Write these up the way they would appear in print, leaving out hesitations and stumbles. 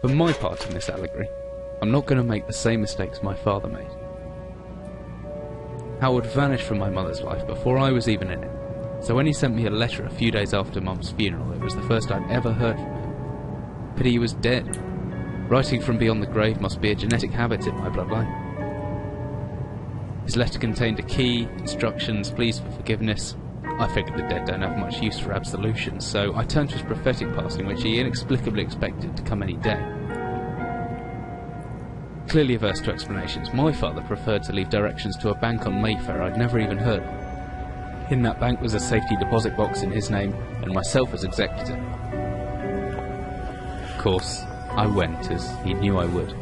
For my part in this allegory, I'm not going to make the same mistakes my father made. Howard vanished from my mother's life before I was even in it, so when he sent me a letter a few days after Mum's funeral, it was the first I'd ever heard from him. Pity he was dead. Writing from beyond the grave must be a genetic habit in my bloodline. His letter contained a key, instructions, pleas for forgiveness. I figured the dead don't have much use for absolution, so I turned to his prophetic passing, which he inexplicably expected to come any day. Clearly averse to explanations, my father preferred to leave directions to a bank on Mayfair I'd never even heard of. In that bank was a safety deposit box in his name, and myself as executor. Of course, I went, as he knew I would.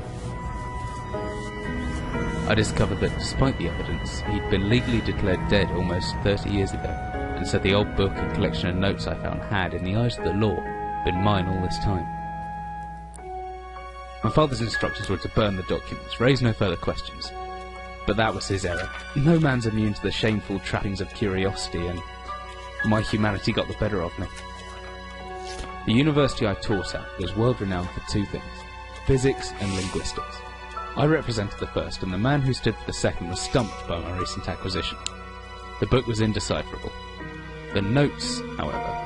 I discovered that despite the evidence, he'd been legally declared dead almost 30 years ago, and so the old book and collection of notes I found had, in the eyes of the law, been mine all this time. My father's instructions were to burn the documents, raise no further questions. But that was his error. No man's immune to the shameful trappings of curiosity, and my humanity got the better of me. The university I taught at was world-renowned for two things: physics and linguistics. I represented the first, and the man who stood for the second was stumped by my recent acquisition. The book was indecipherable. The notes, however,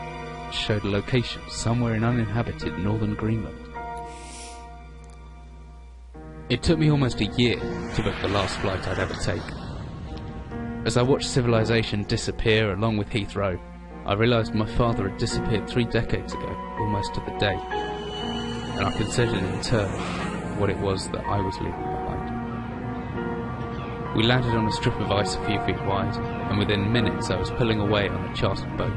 showed a location somewhere in uninhabited northern Greenland. It took me almost a year to book the last flight I'd ever take. As I watched civilization disappear along with Heathrow, I realised my father had disappeared 3 decades ago, almost to the day, and I considered in turn what it was that I was leaving behind. We landed on a strip of ice a few feet wide, and within minutes I was pulling away on a chartered boat,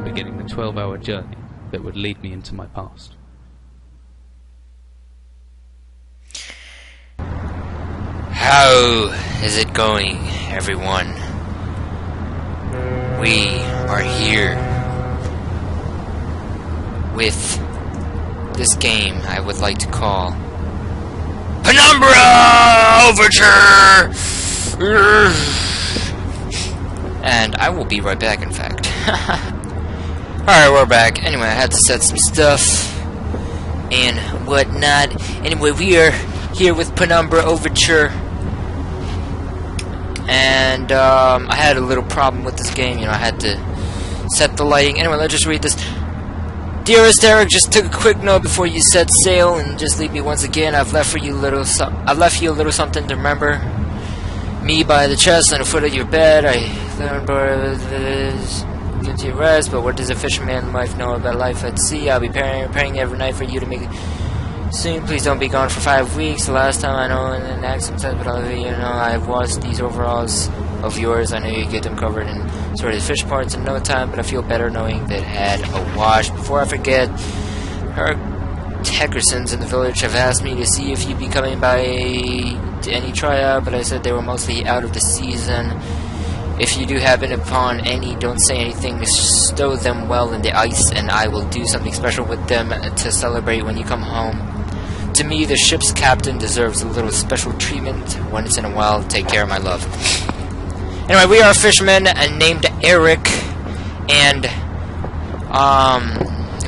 beginning the 12-hour journey that would lead me into my past. How is it going, everyone? We are here with this game I would like to call Penumbra Overture! And I will be right back, in fact. Alright, we're back. Anyway, I had to set some stuff and whatnot. Anyway, we are here with Penumbra Overture. And I had a little problem with this game, you know, I had to set the lighting. Anyway, let's just read this. Dearest Eric, just took a quick note before you set sail, and just leave me once again. I've left you a little something to remember. Me by the chest on the foot of your bed. I learned get to rest, but what does a fisherman life know about life at sea? I'll be praying every night for you to make it soon. Please don't be gone for 5 weeks. The last time I know in an accident, but I'll let you know I've washed these overalls of yours. I know you get them covered in sort of fish parts in no time, but I feel better knowing that had a wash. Before I forget, our Teckersons in the village have asked me to see if you'd be coming by to any tryout, but I said they were mostly out of the season. If you do happen upon any, don't say anything. Stow them well in the ice, and I will do something special with them to celebrate when you come home. To me, the ship's captain deserves a little special treatment once in a while. Take care, my love. Anyway, we are fishermen named Eric, and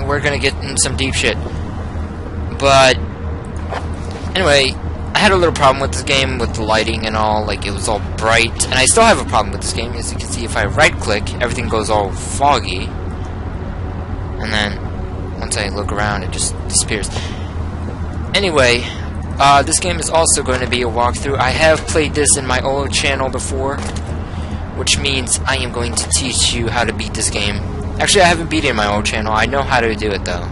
we're gonna get in some deep shit. But anyway, I had a little problem with this game with the lighting and all. Like, it was all bright, and I still have a problem with this game. As you can see, if I right-click, everything goes all foggy, and then once I look around, it just disappears. Anyway, this game is also going to be a walkthrough. I have played this in my old channel before, which means I am going to teach you how to beat this game. Actually, I haven't beat it in my old channel. I know how to do it, though.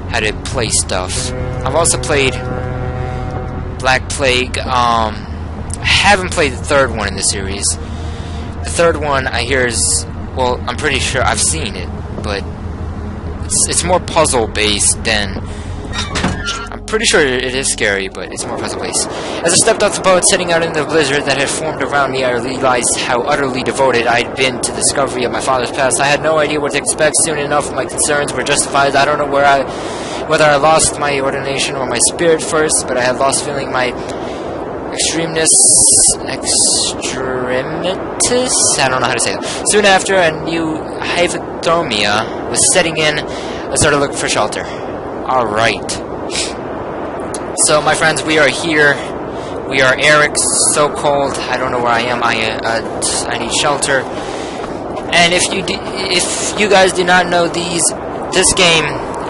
How to play stuff. I've also played Black Plague. I haven't played the third one in the series. The third one, I hear, is... well, I'm pretty sure I've seen it, but it's more puzzle-based than... I'm pretty sure it is scary, but it's more puzzle-based. As I stepped off the boat, setting out into the blizzard that had formed around me, I realized how utterly devoted I'd been to the discovery of my father's past. I had no idea what to expect. Soon enough, my concerns were justified. I don't know whether I lost my ordination or my spirit first, but I had lost feeling my extremitous, I don't know how to say that. Soon after, a new hypothermia was setting in. I started looking for shelter. Alright. So, my friends, we are here. We are Eric's. So cold. I don't know where I am. I need shelter. And if you guys do not know this game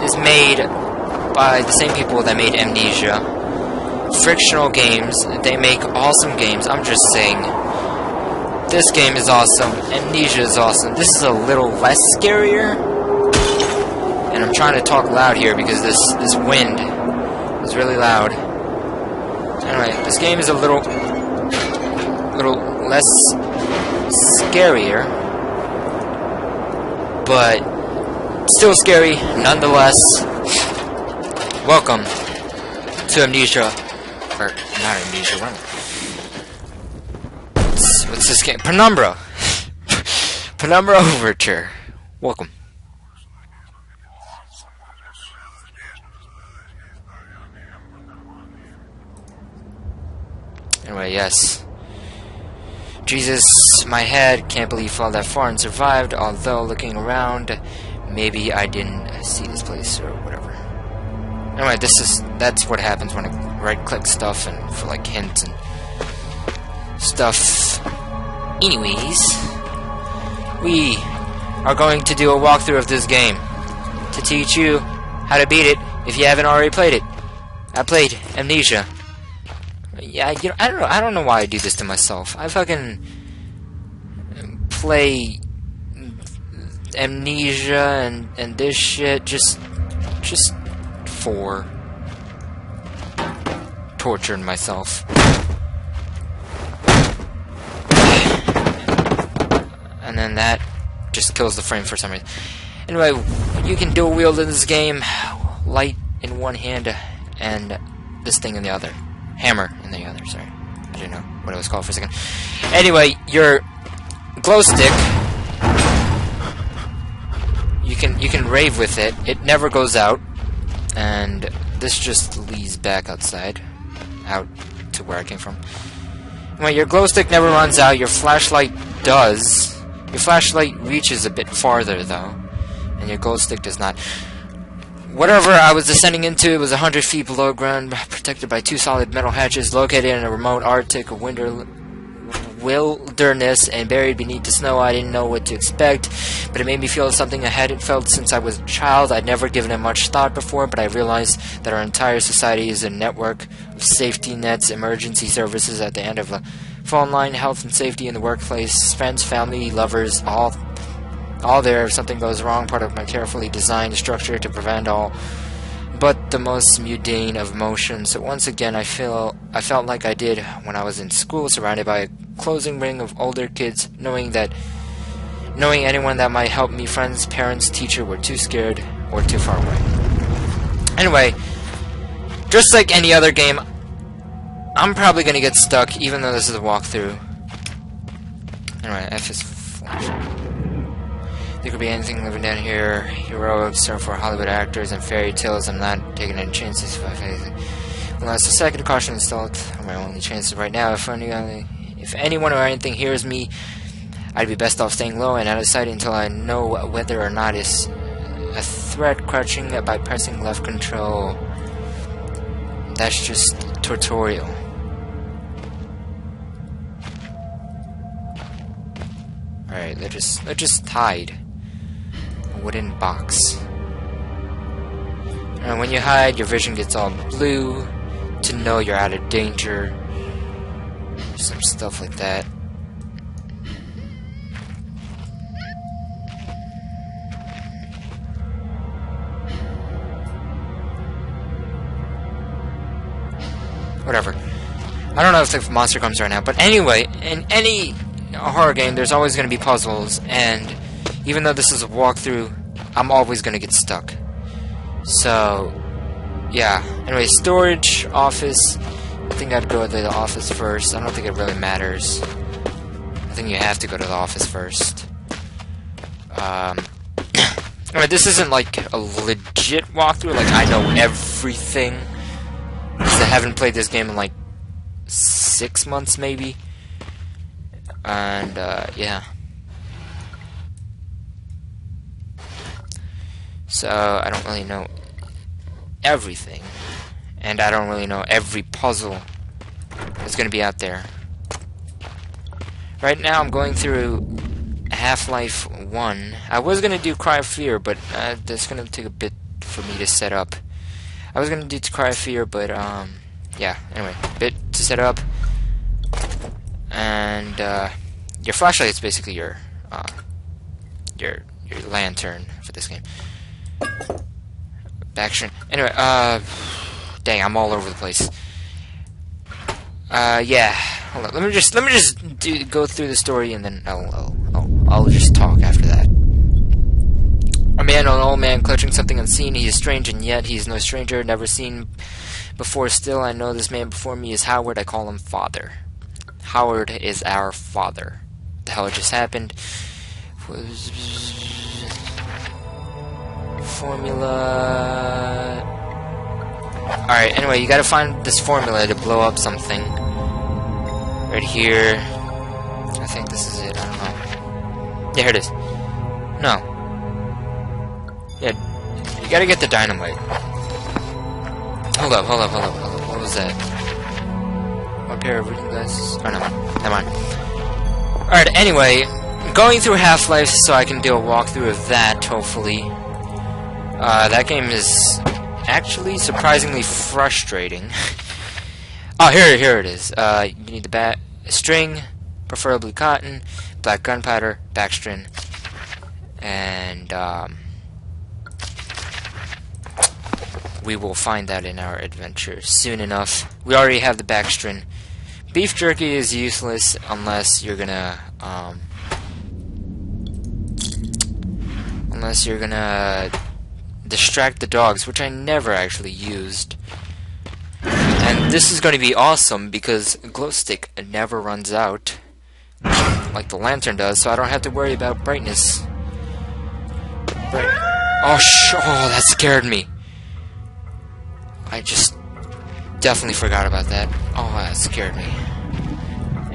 is made by the same people that made Amnesia. Frictional games. They make awesome games. I'm just saying. This game is awesome. Amnesia is awesome. This is a little less scarier. And I'm trying to talk loud here because this wind is really loud. Anyway, this game is a little less scarier, but still scary nonetheless. Welcome to Amnesia, or not Amnesia. What's this game? Penumbra. Penumbra Overture. Welcome. Anyway, yes. Jesus, my head, can't believe you fell that far and survived, although looking around, maybe I didn't see this place or whatever. Anyway, that's what happens when I right-click stuff and for like hints and stuff. Anyways, we are going to do a walkthrough of this game to teach you how to beat it if you haven't already played it. I played Amnesia. Yeah, you know, I don't know why I do this to myself. I fucking play Amnesia and this shit just for torturing myself. And then that just kills the frame for some reason. Anyway, you can dual wield in this game, light in one hand and this thing in the other. Hammer in the other, sorry. I didn't know what it was called for a second. Anyway, your glow stick, you can rave with it. It never goes out. And this just leads back outside. Out to where I came from. Anyway, your glow stick never runs out. Your flashlight does. Your flashlight reaches a bit farther though. And your glow stick does not. Whatever I was descending into, it was 100 feet below ground, protected by 2 solid metal hatches, located in a remote Arctic wilderness, and buried beneath the snow. I didn't know what to expect, but it made me feel something I hadn't felt since I was a child. I'd never given it much thought before, but I realized that our entire society is a network of safety nets, emergency services at the end of a phone line, health and safety in the workplace, friends, family, lovers, all there if something goes wrong, part of my carefully designed structure to prevent all but the most mundane of emotions. So once again, I felt like I did when I was in school, surrounded by a closing ring of older kids, knowing anyone that might help me, friends, parents, teacher, were too scared or too far away. Anyway, just like any other game, I'm probably gonna get stuck, even though this is a walkthrough. Anyway, F is flash. There could be anything living down here. Heroics are for Hollywood actors and fairy tales. I'm not taking any chances if I face it. Well, that's a second caution installed. My only chances right now. If anyone or anything hears me, I'd be best off staying low and out of sight until I know whether or not it's a threat. Crouching by pressing left control. That's just tutorial. Alright, they're just hide. A wooden box. And when you hide, your vision gets all blue to know you're out of danger. Some stuff like that. Whatever. I don't know if the monster comes right now, but anyway, in any horror game, there's always going to be puzzles, and even though this is a walkthrough, I'm always going to get stuck. So, yeah. Anyway, storage, office. I think I'd go to the office first. I don't think it really matters. I think you have to go to the office first. Anyway, this isn't like a legit walkthrough. Like, I know everything. Because I haven't played this game in like 6 months, maybe. And, yeah. So, I don't really know everything. And I don't really know every puzzle that's going to be out there. Right now I'm going through Half-Life 1. I was going to do Cry of Fear, but that's going to take a bit for me to set up. I was going to do Cry of Fear, but yeah, anyway, bit to set up. And your flashlight is basically your lantern for this game. Action. Anyway, dang, I'm all over the place. Yeah. Hold on. Let me just go through the story, and then I'll just talk after that. A man, an old man, clutching something unseen. He is strange, and yet he is no stranger. Never seen before. Still, I know this man before me is Howard. I call him Father. Howard is our father. What the hell just happened? Formula. Alright, anyway, you gotta find this formula to blow up something. Right here. I think this is it. I don't know. Yeah, here it is. No. Yeah, you gotta get the dynamite. Hold up. What was that? A pair of reading glasses? Oh, no. Never mind. Alright, anyway, going through Half-Life so I can do a walkthrough of that, hopefully. That game is actually surprisingly frustrating. Oh, here it is. You need the string, preferably cotton, black gunpowder, backstring, and we will find that in our adventure soon enough. We already have the backstring. Beef jerky is useless unless you're gonna distract the dogs, which I never actually used. And this is going to be awesome because glow stick never runs out like the lantern does, so I don't have to worry about brightness. Oh, that scared me. I just definitely forgot about that. Oh, that scared me.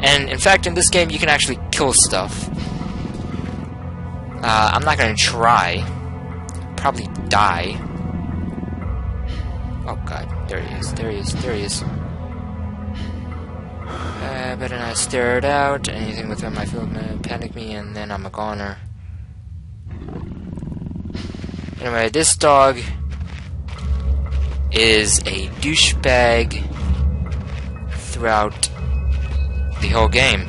And in fact, in this game, you can actually kill stuff. I'm not going to try. Probably die. Oh god, there he is. Better not stare it out. Anything within my field may panic me, and then I'm a goner. Anyway, this dog is a douchebag throughout the whole game.